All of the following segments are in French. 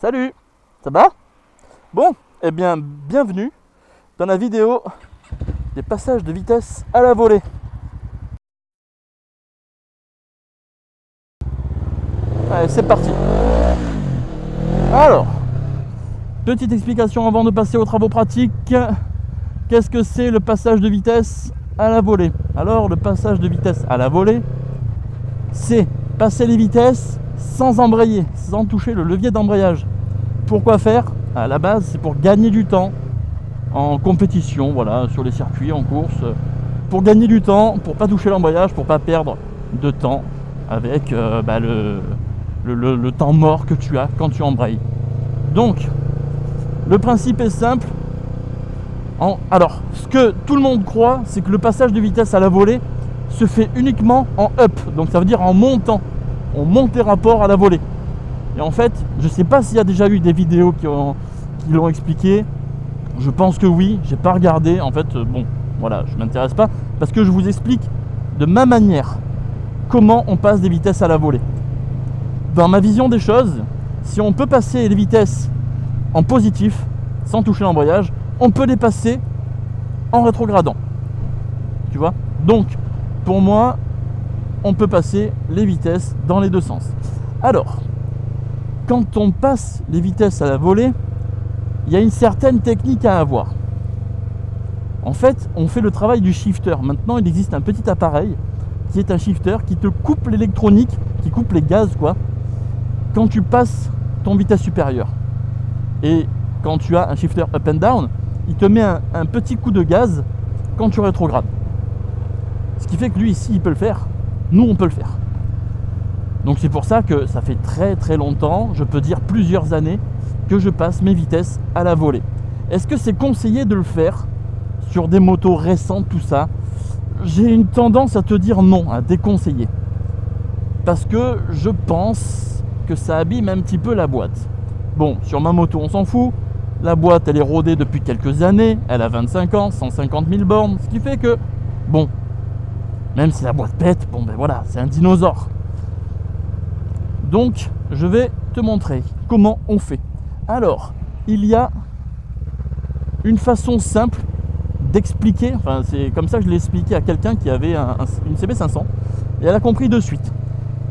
Salut, ça va? Bon, eh bien, bienvenue dans la vidéo des passages de vitesse à la volée. Allez, c'est parti. Alors, petite explication avant de passer aux travaux pratiques. Qu'est-ce que c'est le passage de vitesse à la volée? Alors, le passage de vitesse à la volée, c'est passer les vitesses sans embrayer, sans toucher le levier d'embrayage. Pourquoi faire? À la base, c'est pour gagner du temps en compétition, voilà, sur les circuits, en course, pour gagner du temps, pour pas toucher l'embrayage, pour pas perdre de temps avec le temps mort que tu as quand tu embrayes. Donc, le principe est simple. Alors, ce que tout le monde croit, c'est que le passage de vitesse à la volée se fait uniquement en up, donc ça veut dire en montant. On monte les rapports à la volée. Et en fait, je sais pas s'il y a déjà eu des vidéos qui l'ont expliqué. Je pense que oui, j'ai pas regardé. En fait, bon, voilà, je m'intéresse pas parce que je vous explique de ma manière comment on passe des vitesses à la volée. Dans ma vision des choses, si on peut passer les vitesses en positif sans toucher l'embrayage, on peut les passer en rétrogradant. Tu vois? Donc, pour moi, on peut passer les vitesses dans les deux sens. Alors, quand on passe les vitesses à la volée, il y a une certaine technique à avoir. En fait, on fait le travail du shifter. Maintenant, il existe un petit appareil qui est un shifter qui te coupe l'électronique, qui coupe les gaz, quoi, quand tu passes ton vitesse supérieure. Et quand tu as un shifter up and down, il te met un petit coup de gaz quand tu rétrogrades. Ce qui fait que lui, ici, il peut le faire. Nous, on peut le faire. Donc c'est pour ça que ça fait très très longtemps, je peux dire plusieurs années, que je passe mes vitesses à la volée. Est-ce que c'est conseillé de le faire sur des motos récentes, tout ça? J'ai une tendance à te dire non, à déconseiller. Parce que je pense que ça abîme un petit peu la boîte. Bon, sur ma moto, on s'en fout. La boîte, elle est rodée depuis quelques années. Elle a 25 ans, 150 000 bornes. Ce qui fait que, bon, même si la boîte pète, bon ben voilà, c'est un dinosaure. Donc, je vais te montrer comment on fait. Alors, il y a une façon simple d'expliquer, enfin c'est comme ça que je l'ai expliqué à quelqu'un qui avait une CB500, et elle a compris de suite.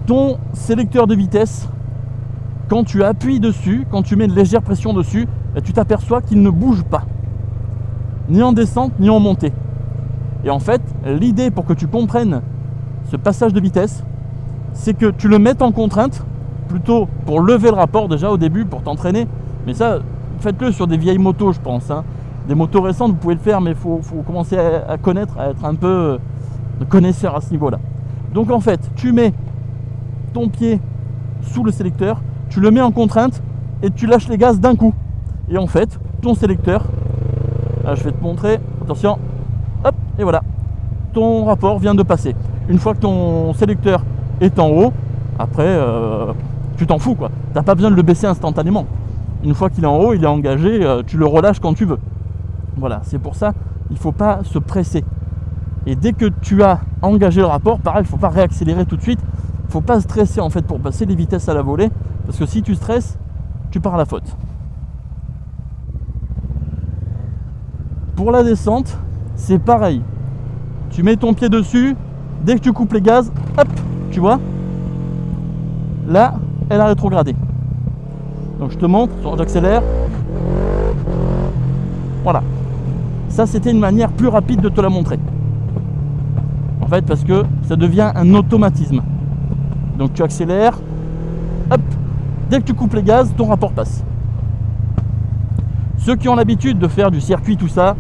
Ton sélecteur de vitesse, quand tu appuies dessus, quand tu mets une légère pression dessus, tu t'aperçois qu'il ne bouge pas, ni en descente, ni en montée. Et en fait, l'idée pour que tu comprennes ce passage de vitesse, c'est que tu le mettes en contrainte, plutôt pour lever le rapport déjà au début, pour t'entraîner. Mais ça, faites-le sur des vieilles motos, je pense. Hein. Des motos récentes, vous pouvez le faire, mais il faut commencer à connaître, à être un peu connaisseur à ce niveau-là. Donc en fait, tu mets ton pied sous le sélecteur, tu le mets en contrainte et tu lâches les gaz d'un coup. Et en fait, ton sélecteur, là, je vais te montrer, attention, hop, et voilà, ton rapport vient de passer. Une fois que ton sélecteur est en haut, après tu t'en fous, quoi. T'as pas besoin de le baisser instantanément. Une fois qu'il est en haut, il est engagé, tu le relâches quand tu veux. Voilà, c'est pour ça, il faut pas se presser. Et dès que tu as engagé le rapport, pareil, il faut pas réaccélérer tout de suite. Il faut pas stresser en fait pour passer les vitesses à la volée, parce que si tu stresses, tu pars à la faute. Pour la descente, c'est pareil. Tu mets ton pied dessus, dès que tu coupes les gaz, hop, tu vois, là, elle a rétrogradé. Donc je te montre, j'accélère. Voilà. Ça, c'était une manière plus rapide de te la montrer. En fait, parce que ça devient un automatisme. Donc tu accélères, hop, dès que tu coupes les gaz, ton rapport passe. Ceux qui ont l'habitude de faire du circuit, tout ça,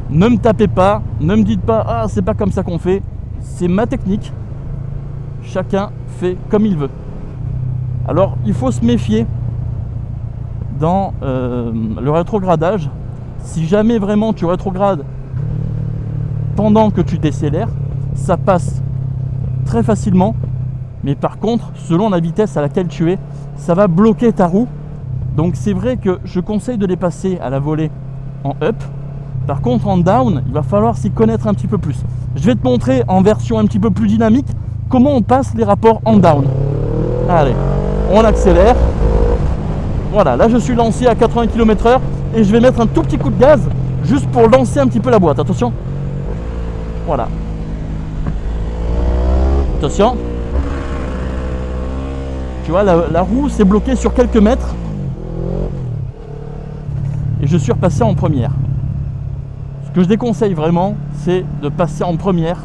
ne me tapez pas, ne me dites pas, ah, c'est pas comme ça qu'on fait. C'est ma technique. Chacun fait comme il veut. Alors, il faut se méfier dans le rétrogradage. Si jamais vraiment tu rétrogrades pendant que tu décélères, ça passe très facilement. Mais par contre, selon la vitesse à laquelle tu es, ça va bloquer ta roue. Donc c'est vrai que je conseille de les passer à la volée en up. Par contre, en down, il va falloir s'y connaître un petit peu plus. Je vais te montrer en version un petit peu plus dynamique comment on passe les rapports en down. Allez, on accélère. Voilà, là je suis lancé à 80 km/h et je vais mettre un tout petit coup de gaz juste pour lancer un petit peu la boîte. Attention. Voilà. Attention. Tu vois, la roue s'est bloquée sur quelques mètres. Et je suis repassé en première. Ce que je déconseille vraiment, c'est de passer en première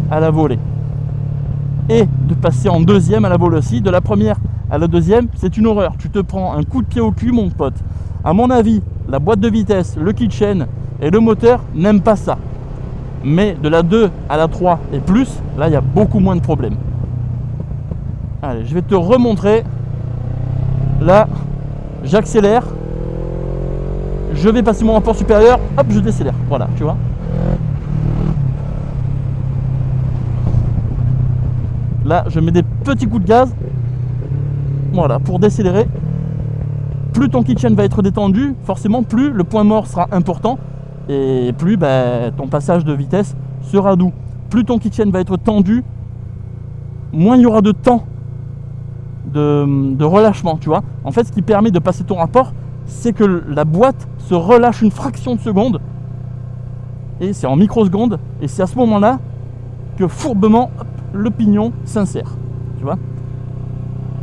à la volée. Et de passer en deuxième à la volée aussi. De la première à la deuxième, c'est une horreur. Tu te prends un coup de pied au cul, mon pote. À mon avis, la boîte de vitesse, le kitchen et le moteur n'aiment pas ça. Mais de la 2 à la 3 et plus, là, il y a beaucoup moins de problèmes. Allez, je vais te remontrer. Là, j'accélère. Je vais passer mon rapport supérieur. Hop, je décélère. Voilà, tu vois. Là, je mets des petits coups de gaz. Voilà, pour décélérer. Plus ton kitchen va être détendu, forcément, plus le point mort sera important. Et plus ton passage de vitesse sera doux. Plus ton kitchen va être tendu, moins il y aura de temps de relâchement, tu vois. En fait, ce qui permet de passer ton rapport, c'est que la boîte se relâche une fraction de seconde. Et c'est en microsecondes. Et c'est à ce moment-là que fourbement, hop, le pignon s'insère. Tu vois.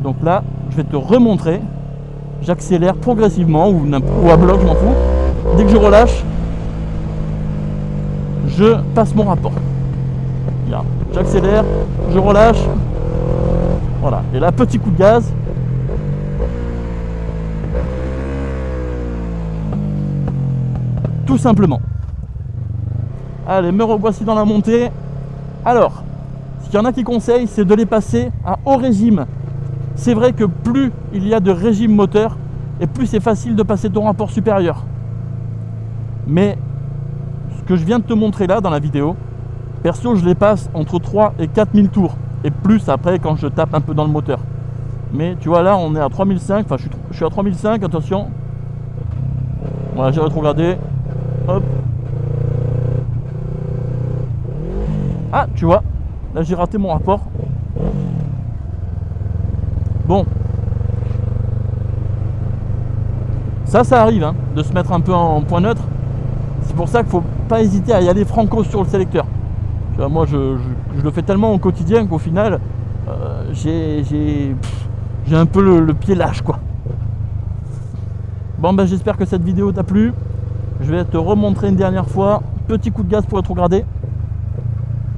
Donc là, je vais te remontrer. J'accélère progressivement ou à bloc, je m'en fous. Dès que je relâche, je passe mon rapport. J'accélère, je relâche. Voilà. Et là, petit coup de gaz. Tout simplement. Allez, me revoici dans la montée. Alors, ce qu'il y en a qui conseillent, c'est de les passer à haut régime. C'est vrai que plus il y a de régime moteur, et plus c'est facile de passer ton rapport supérieur. Mais ce que je viens de te montrer là dans la vidéo, perso, je les passe entre 3 et 4000 tours. Et plus après quand je tape un peu dans le moteur. Mais tu vois, là, on est à 3005. Enfin, je suis à 3005, attention. Voilà, j'ai rétrogradé. Hop. Ah, tu vois, là, j'ai raté mon rapport. Bon. Ça arrive, hein, de se mettre un peu en point neutre. C'est pour ça qu'il ne faut pas hésiter à y aller franco sur le sélecteur. Tu vois, moi, je le fais tellement au quotidien qu'au final, j'ai un peu le pied lâche, quoi. Bon, j'espère que cette vidéo t'a plu. Je vais te remontrer une dernière fois. Petit coup de gaz pour rétrograder.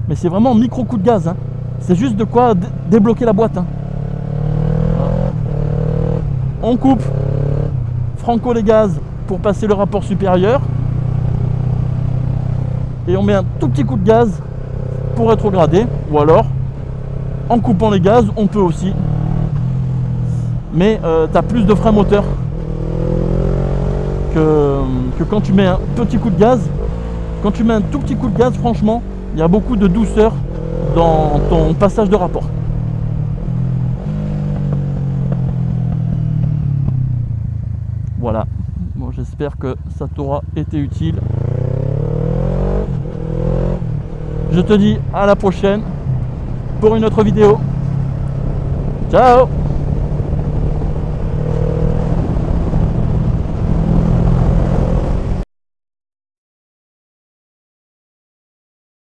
Mais c'est vraiment micro coup de gaz, hein. C'est juste de quoi débloquer la boîte, hein. On coupe franco les gaz pour passer le rapport supérieur. Et on met un tout petit coup de gaz pour rétrograder. Ou alors, en coupant les gaz, on peut aussi. Mais tu as plus de frein moteur que quand tu mets un petit coup de gaz. Quand tu mets un tout petit coup de gaz, franchement, il y a beaucoup de douceur dans ton passage de rapport. Voilà. Bon, j'espère que ça t'aura été utile. Je te dis à la prochaine pour une autre vidéo. Ciao!